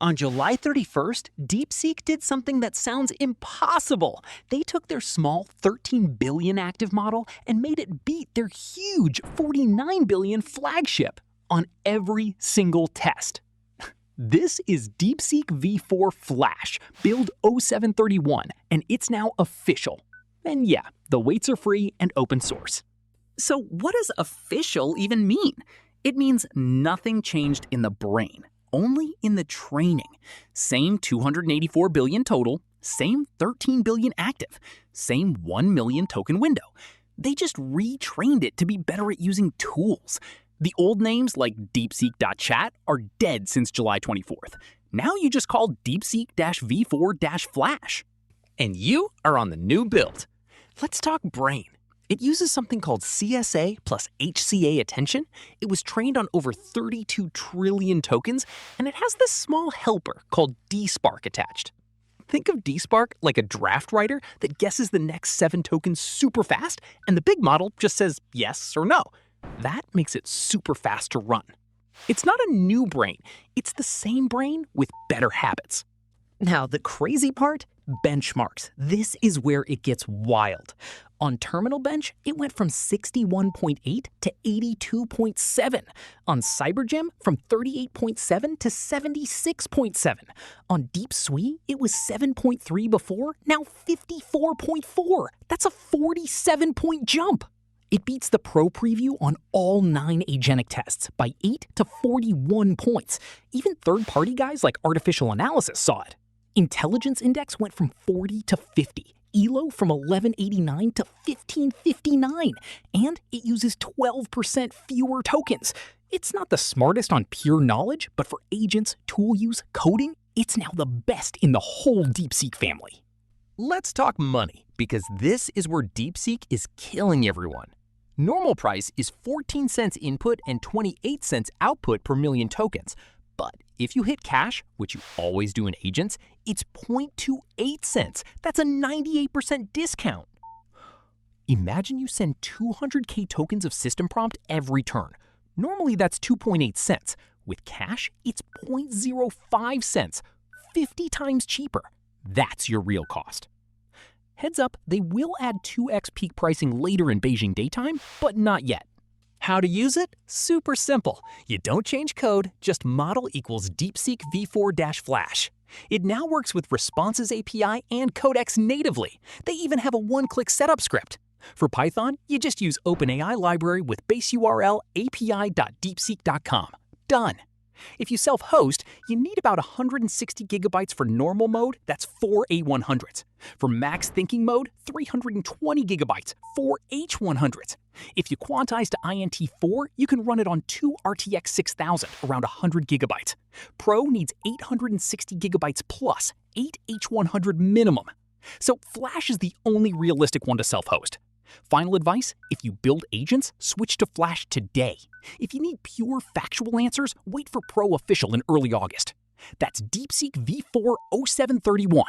On July 31st, DeepSeek did something that sounds impossible. They took their small 13 billion active model and made it beat their huge 49 billion flagship on every single test. This is DeepSeek V4 Flash, build 0731, and it's now official. And yeah, the weights are free and open source. So what does official even mean? It means nothing changed in the brain, only in the training. Same 284 billion total, same 13 billion active, same 1 million token window. They just retrained it to be better at using tools. The old names like DeepSeek.chat are dead since July 24th. Now you just call DeepSeek-V4-Flash. And you are on the new build. Let's talk brain. It uses something called CSA+HCA attention. It was trained on over 32 trillion tokens, and it has this small helper called DSpark attached. Think of DSpark like a draft writer that guesses the next 7 tokens super fast, and the big model just says yes or no. That makes it super fast to run. It's not a new brain. It's the same brain with better habits. Now, the crazy part? Benchmarks. This is where it gets wild. On Terminal Bench, it went from 61.8 to 82.7. On CyberGym, from 38.7 to 76.7. On DeepSWE, it was 7.3 before, now 54.4. That's a 47-point jump. It beats the Pro Preview on all 9 agentic tests by 8 to 41 points. Even third-party guys like Artificial Analysis saw it. Intelligence Index went from 40 to 50, ELO from 1189 to 1559, and it uses 12% fewer tokens. It's not the smartest on pure knowledge, but for agents, tool use, coding, it's now the best in the whole DeepSeek family. Let's talk money, because this is where DeepSeek is killing everyone. Normal price is 14 cents input and 28 cents output per million tokens. But if you hit cash, which you always do in agents, it's 0.28 cents. That's a 98% discount. Imagine you send 200K tokens of system prompt every turn. Normally that's 2.8 cents. With cash, it's 0.05 cents, 50 times cheaper. That's your real cost. Heads up, they will add 2x peak pricing later in Beijing daytime, but not yet. How to use it? Super simple. You don't change code, just model equals DeepSeek V4 Flash. It now works with Responses API and Codex natively. They even have a one-click setup script. For Python, you just use OpenAI library with base URL api.deepseek.com. Done. If you self-host, you need about 160 gigabytes for normal mode, that's 4 A100s. For max thinking mode, 320 gigabytes, 4 H100s. If you quantize to INT4, you can run it on 2 RTX 6000, around 100 gigabytes. Pro needs 860 gigabytes plus, 8 H100 minimum. So Flash is the only realistic one to self-host. Final advice, if you build agents, switch to Flash today. If you need pure factual answers, wait for Pro Official in early August. That's DeepSeek V4 0731.